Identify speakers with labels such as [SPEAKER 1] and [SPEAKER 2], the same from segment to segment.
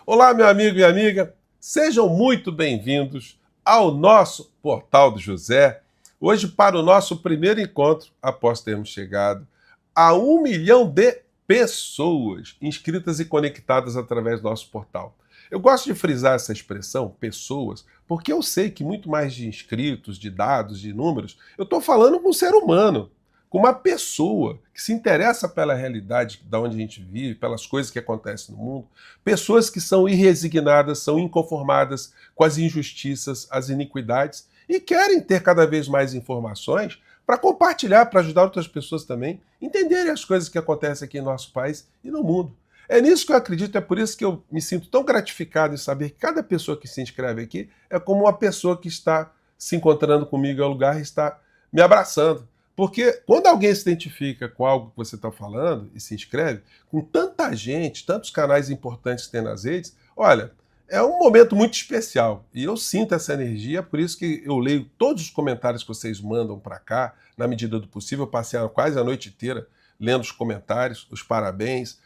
[SPEAKER 1] Olá, meu amigo e amiga, sejam muito bem-vindos ao nosso Portal do José. Hoje, para o nosso primeiro encontro, após termos chegado a 1 milhão de pessoas inscritas e conectadas através do nosso portal. Eu gosto de frisar essa expressão, pessoas, porque eu sei que muito mais de inscritos, de dados, de números, eu estou falando com um ser humano, com uma pessoa que se interessa pela realidade da onde a gente vive, pelas coisas que acontecem no mundo, pessoas que são irresignadas, são inconformadas com as injustiças, as iniquidades e querem ter cada vez mais informações para compartilhar, para ajudar outras pessoas também a entenderem as coisas que acontecem aqui em nosso país e no mundo. É nisso que eu acredito, é por isso que eu me sinto tão gratificado em saber que cada pessoa que se inscreve aqui é como uma pessoa que está se encontrando comigo ao lugar e está me abraçando. Porque quando alguém se identifica com algo que você está falando e se inscreve, com tanta gente, tantos canais importantes que tem nas redes, olha, é um momento muito especial. E eu sinto essa energia, por isso que eu leio todos os comentários que vocês mandam para cá, na medida do possível. Eu passei quase a noite inteira lendo os comentários, os parabéns,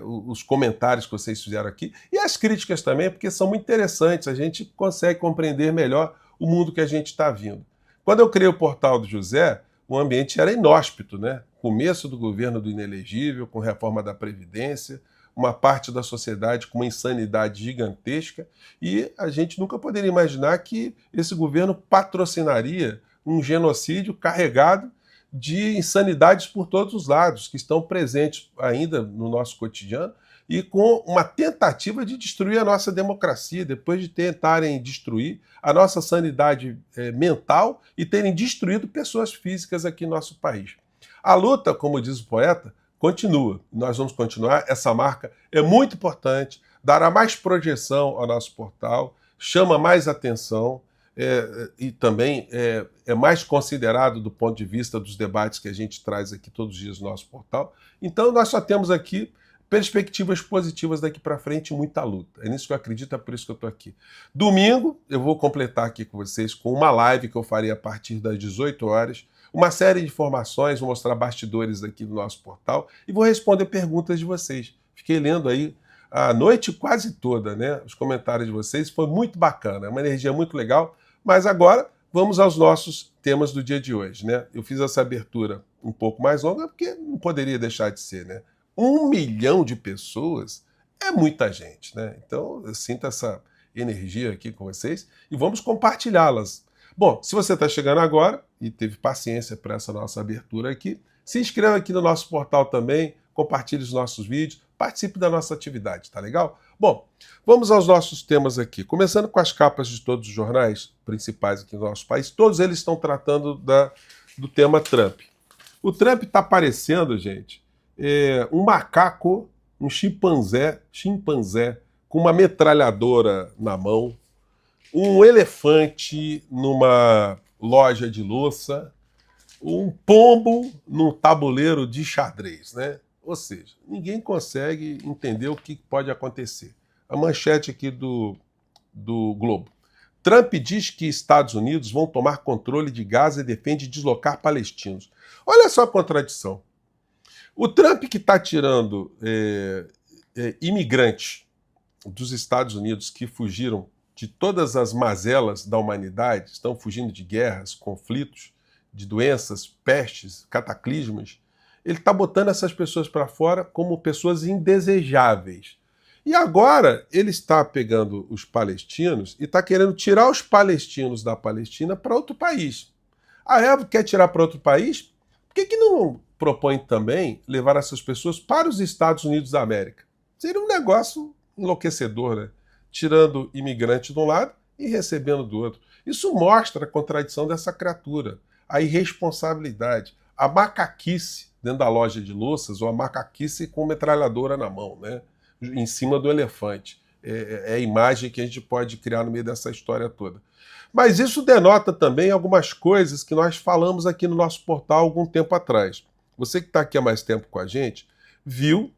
[SPEAKER 1] os comentários que vocês fizeram aqui. E as críticas também, porque são muito interessantes. A gente consegue compreender melhor o mundo que a gente está vindo. Quando eu criei o Portal do José, o ambiente era inóspito, né? Começo do governo do inelegível, com reforma da Previdência, uma parte da sociedade com uma insanidade gigantesca, e a gente nunca poderia imaginar que esse governo patrocinaria um genocídio carregado de insanidades por todos os lados, que estão presentes ainda no nosso cotidiano, e com uma tentativa de destruir a nossa democracia, depois de tentarem destruir a nossa sanidade mental e terem destruído pessoas físicas aqui no nosso país. A luta, como diz o poeta, continua. Nós vamos continuar. Essa marca é muito importante, dará mais projeção ao nosso portal, chama mais atenção e também é mais considerado do ponto de vista dos debates que a gente traz aqui todos os dias no nosso portal. Então, nós só temos aqui perspectivas positivas daqui para frente e muita luta. É nisso que eu acredito, é por isso que eu estou aqui. Domingo, eu vou completar aqui com vocês com uma live que eu farei a partir das 18 horas, uma série de informações, vou mostrar bastidores aqui do nosso portal e vou responder perguntas de vocês. Fiquei lendo aí a noite quase toda, né, os comentários de vocês, foi muito bacana, é uma energia muito legal, mas agora vamos aos nossos temas do dia de hoje, né? Eu fiz essa abertura um pouco mais longa porque não poderia deixar de ser, né? 1 milhão de pessoas é muita gente, né? Então eu sinto essa energia aqui com vocês e vamos compartilhá-las. Bom, se você está chegando agora e teve paciência para essa nossa abertura aqui, se inscreva aqui no nosso portal também, compartilhe os nossos vídeos, participe da nossa atividade, tá legal? Bom, vamos aos nossos temas aqui. Começando com as capas de todos os jornais principais aqui do nosso país, todos eles estão tratando do tema Trump. O Trump está parecendo, gente, um macaco, um chimpanzé com uma metralhadora na mão, um elefante numa loja de louça, um pombo num tabuleiro de xadrez, né? Ou seja, ninguém consegue entender o que pode acontecer. A manchete aqui do Globo. Trump diz que Estados Unidos vão tomar controle de Gaza e defende deslocar palestinos. Olha só a contradição. O Trump que está tirando imigrantes dos Estados Unidos que fugiram de todas as mazelas da humanidade, estão fugindo de guerras, conflitos, de doenças, pestes, cataclismas, ele está botando essas pessoas para fora como pessoas indesejáveis. E agora ele está pegando os palestinos e está querendo tirar os palestinos da Palestina para outro país. A Eva quer tirar para outro país? Por que não propõe também levar essas pessoas para os Estados Unidos da América? Seria um negócio enlouquecedor, né? Tirando imigrante de um lado e recebendo do outro. Isso mostra a contradição dessa criatura, a irresponsabilidade, a macaquice dentro da loja de louças, ou a macaquice com metralhadora na mão, né? Em cima do elefante. É a imagem que a gente pode criar no meio dessa história toda. Mas isso denota também algumas coisas que nós falamos aqui no nosso portal há algum tempo atrás. Você que está aqui há mais tempo com a gente, viu,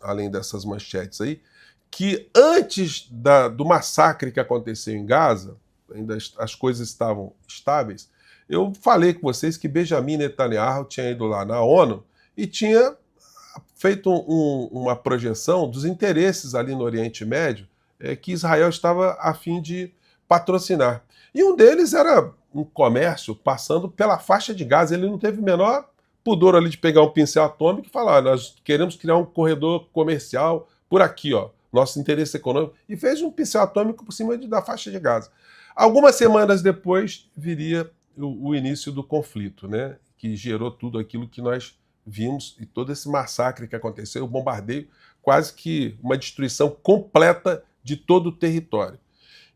[SPEAKER 1] além dessas manchetes aí, que antes do massacre que aconteceu em Gaza, ainda as coisas estavam estáveis, eu falei com vocês que Benjamin Netanyahu tinha ido lá na ONU e tinha feito uma projeção dos interesses ali no Oriente Médio que Israel estava a fim de patrocinar. E um deles era um comércio passando pela faixa de Gaza. Ele não teve o menor pudor ali de pegar um pincel atômico e falar: nós queremos criar um corredor comercial por aqui, ó, nosso interesse econômico, e fez um pincel atômico por cima da faixa de Gaza. Algumas semanas depois viria o início do conflito, né, que gerou tudo aquilo que nós vimos e todo esse massacre que aconteceu, o bombardeio, quase que uma destruição completa de todo o território.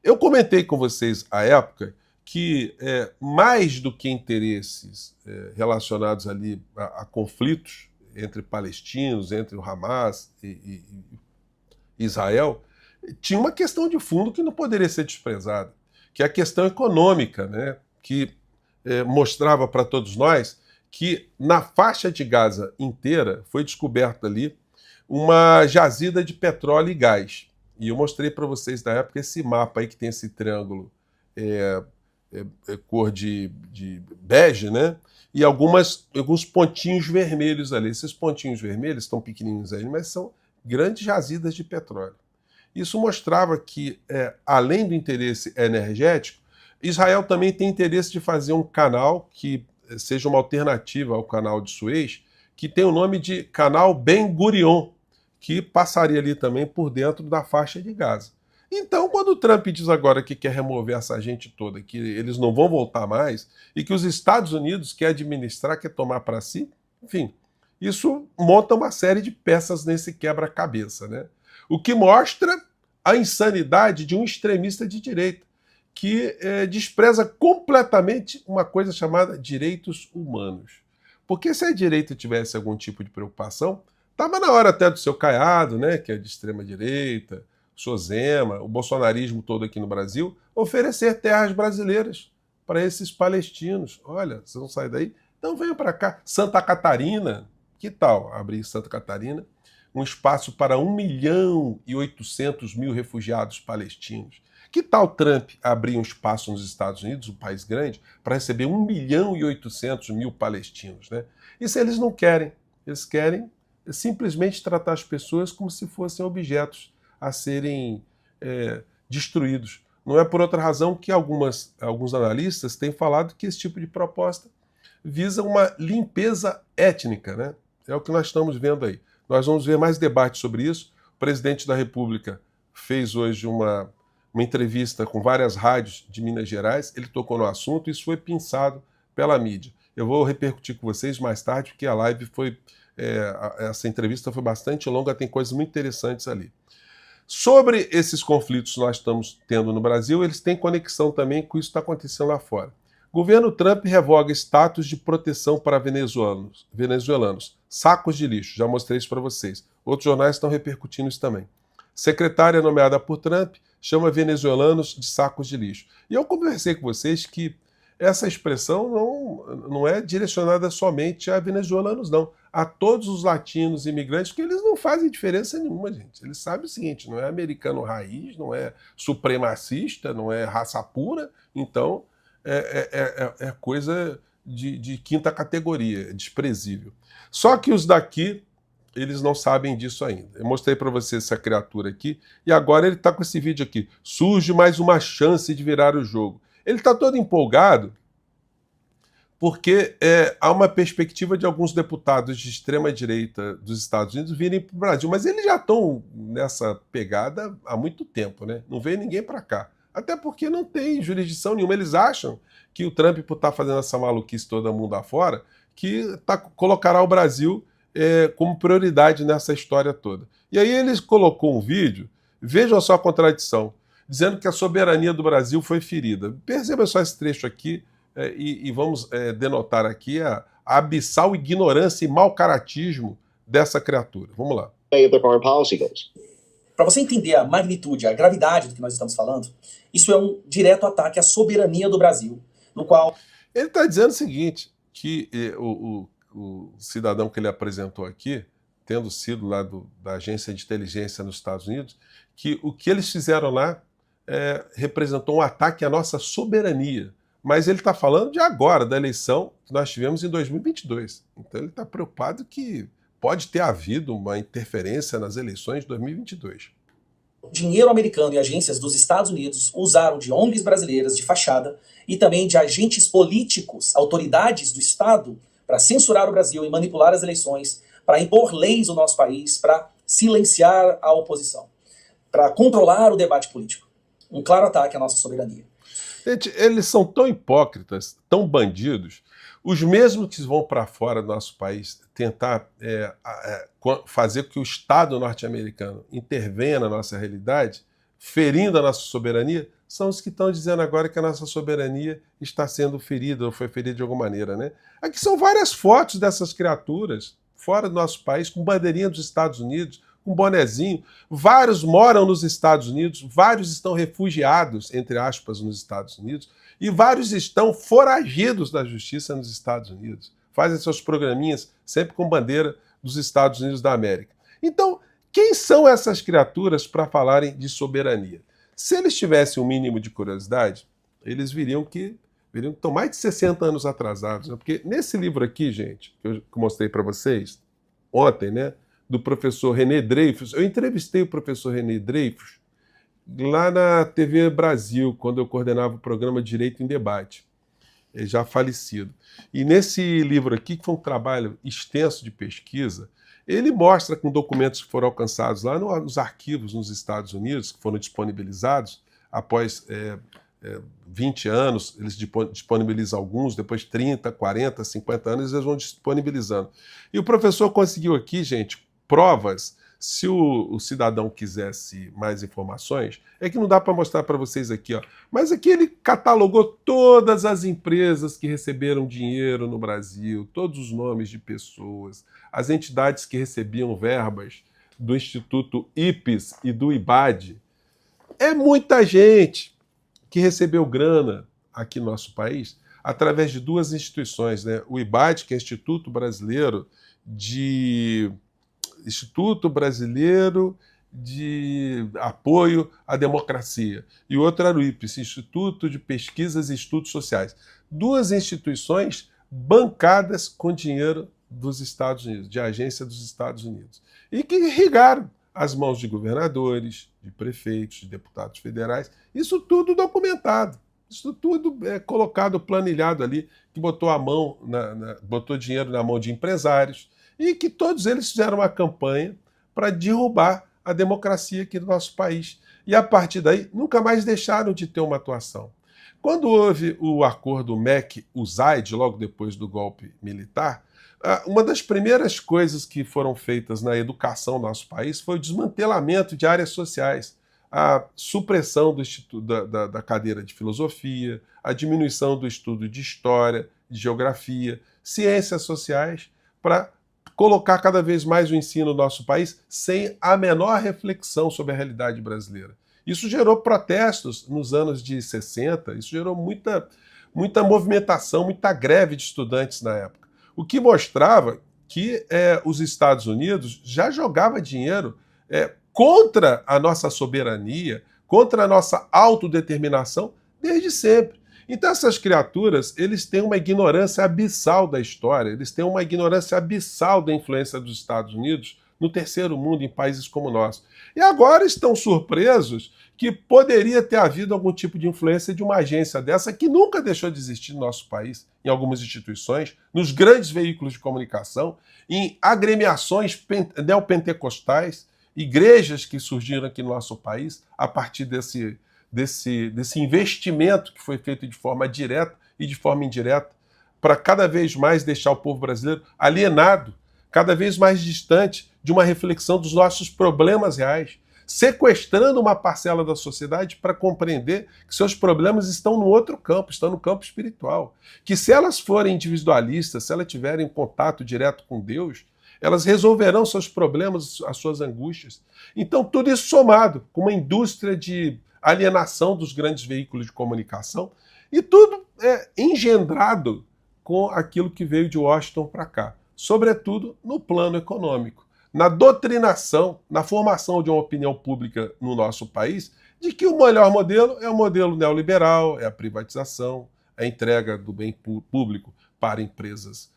[SPEAKER 1] Eu comentei com vocês à época que mais do que interesses relacionados ali a conflitos entre palestinos, entre o Hamas e Israel, tinha uma questão de fundo que não poderia ser desprezada, que é a questão econômica, né, que mostrava para todos nós que na faixa de Gaza inteira foi descoberta ali uma jazida de petróleo e gás. E eu mostrei para vocês na época esse mapa aí que tem esse triângulo cor de bege, né? E alguns pontinhos vermelhos ali. Esses pontinhos vermelhos estão pequenininhos aí, mas são grandes jazidas de petróleo. Isso mostrava que, além do interesse energético, Israel também tem interesse de fazer um canal que seja uma alternativa ao canal de Suez, que tem o nome de Canal Ben Gurion, que passaria ali também por dentro da faixa de Gaza. Então, quando o Trump diz agora que quer remover essa gente toda, que eles não vão voltar mais, e que os Estados Unidos quer administrar, quer tomar para si, enfim, isso monta uma série de peças nesse quebra-cabeça, né? O que mostra a insanidade de um extremista de direita, que despreza completamente uma coisa chamada direitos humanos. Porque se a direita tivesse algum tipo de preocupação, estava na hora até do seu Caiado, né, que é de extrema-direita, o seu Zema, o bolsonarismo todo aqui no Brasil, oferecer terras brasileiras para esses palestinos. Olha, vocês vão sair daí? Então venham para cá. Santa Catarina, que tal abrir Santa Catarina? Um espaço para 1.800.000 refugiados palestinos. Que tal Trump abrir um espaço nos Estados Unidos, um país grande, para receber 1.800.000 palestinos, né? Isso eles não querem. Eles querem simplesmente tratar as pessoas como se fossem objetos a serem destruídos. Não é por outra razão que alguns analistas têm falado que esse tipo de proposta visa uma limpeza étnica, né? É o que nós estamos vendo aí. Nós vamos ver mais debate sobre isso. O presidente da República fez hoje uma entrevista com várias rádios de Minas Gerais, ele tocou no assunto e isso foi pinçado pela mídia. Eu vou repercutir com vocês mais tarde, porque a live foi... essa entrevista foi bastante longa, tem coisas muito interessantes ali. Sobre esses conflitos que nós estamos tendo no Brasil, eles têm conexão também com isso que está acontecendo lá fora. Governo Trump revoga status de proteção para venezuelanos. Sacos de lixo, já mostrei isso para vocês. Outros jornais estão repercutindo isso também. Secretária nomeada por Trump chama venezuelanos de sacos de lixo. E eu conversei com vocês que essa expressão não é direcionada somente a venezuelanos, não. A todos os latinos imigrantes, porque eles não fazem diferença nenhuma, gente. Eles sabem o seguinte, não é americano raiz, não é supremacista, não é raça pura, então é coisa de quinta categoria, desprezível. Só que os daqui, eles não sabem disso ainda. Eu mostrei para vocês essa criatura aqui, e agora ele está com esse vídeo aqui. Surge mais uma chance de virar o jogo. Ele está todo empolgado porque há uma perspectiva de alguns deputados de extrema-direita dos Estados Unidos virem para o Brasil. Mas eles já estão nessa pegada há muito tempo, né? Não veio ninguém para cá. Até porque não tem jurisdição nenhuma. Eles acham que o Trump, por estar fazendo essa maluquice toda mundo afora, que colocará o Brasil como prioridade nessa história toda. E aí eles colocou um vídeo, vejam só a contradição, dizendo que a soberania do Brasil foi ferida. Perceba só esse trecho aqui e vamos denotar aqui a abissal ignorância e mau caratismo dessa criatura. Vamos lá.
[SPEAKER 2] Para você entender a magnitude, a gravidade do que nós estamos falando, isso é um direto ataque à soberania do Brasil, no qual...
[SPEAKER 1] Ele está dizendo o seguinte, que o cidadão que ele apresentou aqui, tendo sido lá da agência de inteligência nos Estados Unidos, que o que eles fizeram lá representou um ataque à nossa soberania. Mas ele está falando de agora, da eleição que nós tivemos em 2022. Então ele está preocupado que pode ter havido uma interferência nas eleições de 2022.
[SPEAKER 2] dinheiro americano e agências dos Estados Unidos usaram de ONGs brasileiras de fachada e também de agentes políticos, autoridades do Estado, para censurar o Brasil e manipular as eleições, para impor leis no nosso país, para silenciar a oposição, para controlar o debate político. Um claro ataque à nossa soberania.
[SPEAKER 1] Gente, eles são tão hipócritas, tão bandidos, os mesmos que vão para fora do nosso país tentar fazer com que o Estado norte-americano intervenha na nossa realidade, ferindo a nossa soberania, são os que estão dizendo agora que a nossa soberania está sendo ferida ou foi ferida de alguma maneira, né? Aqui são várias fotos dessas criaturas fora do nosso país, com bandeirinha dos Estados Unidos, com bonezinho. Vários moram nos Estados Unidos, vários estão refugiados, entre aspas, nos Estados Unidos, e vários estão foragidos da justiça nos Estados Unidos. Fazem seus programinhas sempre com bandeira dos Estados Unidos da América. Então, quem são essas criaturas para falarem de soberania? Se eles tivessem um mínimo de curiosidade, eles viriam que estão mais de 60 anos atrasados. Né? Porque nesse livro aqui, gente, que eu mostrei para vocês ontem, né, do professor René Dreyfus, eu entrevistei o professor René Dreyfus lá na TV Brasil, quando eu coordenava o programa Direito em Debate, já falecido. E nesse livro aqui, que foi um trabalho extenso de pesquisa, ele mostra com documentos que foram alcançados lá nos arquivos nos Estados Unidos, que foram disponibilizados após 20 anos, eles disponibilizam alguns, depois 30, 40, 50 anos, eles vão disponibilizando. E o professor conseguiu aqui, gente, provas. Se o cidadão quisesse mais informações, é que não dá para mostrar para vocês aqui, ó. Mas aqui ele catalogou todas as empresas que receberam dinheiro no Brasil, todos os nomes de pessoas, as entidades que recebiam verbas do Instituto IPES e do IBAD. É muita gente que recebeu grana aqui no nosso país através de duas instituições, né? O IBAD, que é Instituto Brasileiro de Apoio à Democracia, e o outro era o IPES, Instituto de Pesquisas e Estudos Sociais. Duas instituições bancadas com dinheiro dos Estados Unidos, de agência dos Estados Unidos, e que irrigaram as mãos de governadores, de prefeitos, de deputados federais, isso tudo documentado. Isso tudo é colocado, planilhado ali, que botou botou dinheiro na mão de empresários, e que todos eles fizeram uma campanha para derrubar a democracia aqui no nosso país. E a partir daí, nunca mais deixaram de ter uma atuação. Quando houve o acordo MEC-USAID, logo depois do golpe militar, uma das primeiras coisas que foram feitas na educação no nosso país foi o desmantelamento de áreas sociais, a supressão da cadeira de filosofia, a diminuição do estudo de história, de geografia, ciências sociais, para colocar cada vez mais o ensino no nosso país sem a menor reflexão sobre a realidade brasileira. Isso gerou protestos nos anos de 60, isso gerou muita movimentação, muita greve de estudantes na época. O que mostrava que os Estados Unidos já jogava dinheiro contra a nossa soberania, contra a nossa autodeterminação desde sempre. Então essas criaturas, eles têm uma ignorância abissal da história, eles têm uma ignorância abissal da influência dos Estados Unidos no terceiro mundo, em países como o nosso. E agora estão surpresos que poderia ter havido algum tipo de influência de uma agência dessa que nunca deixou de existir no nosso país, em algumas instituições, nos grandes veículos de comunicação, em agremiações neopentecostais, igrejas que surgiram aqui no nosso país a partir desse investimento que foi feito de forma direta e de forma indireta para cada vez mais deixar o povo brasileiro alienado, cada vez mais distante de uma reflexão dos nossos problemas reais, sequestrando uma parcela da sociedade para compreender que seus problemas estão no outro campo, estão no campo espiritual. Que se elas forem individualistas, se elas tiverem contato direto com Deus, elas resolverão seus problemas, as suas angústias. Então tudo isso somado com uma indústria de alienação dos grandes veículos de comunicação, e tudo é engendrado com aquilo que veio de Washington para cá, sobretudo no plano econômico, na doutrinação, na formação de uma opinião pública no nosso país, de que o melhor modelo é o modelo neoliberal, é a privatização, a entrega do bem público para empresas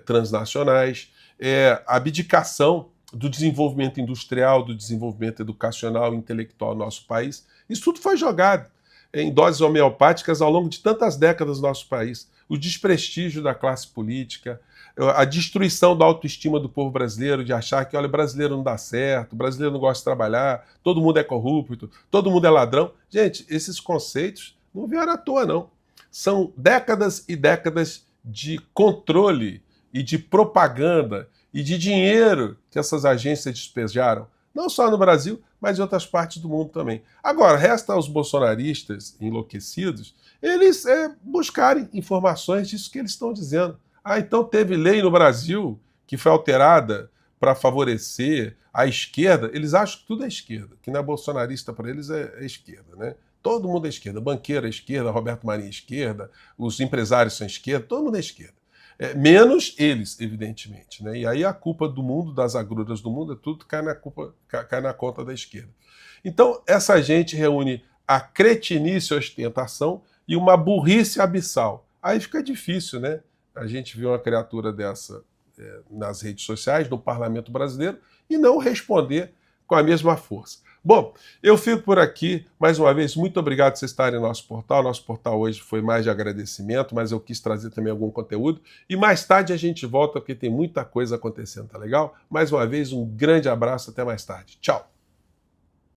[SPEAKER 1] transnacionais, é a abdicação do desenvolvimento industrial, do desenvolvimento educacional e intelectual do nosso país. Isso tudo foi jogado em doses homeopáticas ao longo de tantas décadas do nosso país. O desprestígio da classe política, a destruição da autoestima do povo brasileiro, de achar que, olha, brasileiro não dá certo, brasileiro não gosta de trabalhar, todo mundo é corrupto, todo mundo é ladrão. Gente, esses conceitos não vieram à toa, não. São décadas e décadas de controle e de propaganda e de dinheiro que essas agências despejaram, não só no Brasil, mas em outras partes do mundo também. Agora, resta aos bolsonaristas enlouquecidos eles buscarem informações disso que eles estão dizendo. Ah, então teve lei no Brasil que foi alterada para favorecer a esquerda. Eles acham que tudo é esquerda, que não é bolsonarista para eles é esquerda, né? Todo mundo é esquerda. Banqueiro é esquerda, Roberto Marinho é esquerda, os empresários são esquerda, todo mundo é esquerda. Menos eles, evidentemente, né? E aí a culpa do mundo, das agruras do mundo, tudo cai na conta da esquerda. Então, essa gente reúne a cretinice e ostentação e uma burrice abissal. Aí fica difícil, né? A gente vê uma criatura dessa nas redes sociais, no parlamento brasileiro, e não responder com a mesma força. Bom, eu fico por aqui. Mais uma vez, muito obrigado por vocês estarem no nosso portal. Nosso portal hoje foi mais de agradecimento, mas eu quis trazer também algum conteúdo. E mais tarde a gente volta, porque tem muita coisa acontecendo, tá legal? Mais uma vez, um grande abraço, até mais tarde. Tchau!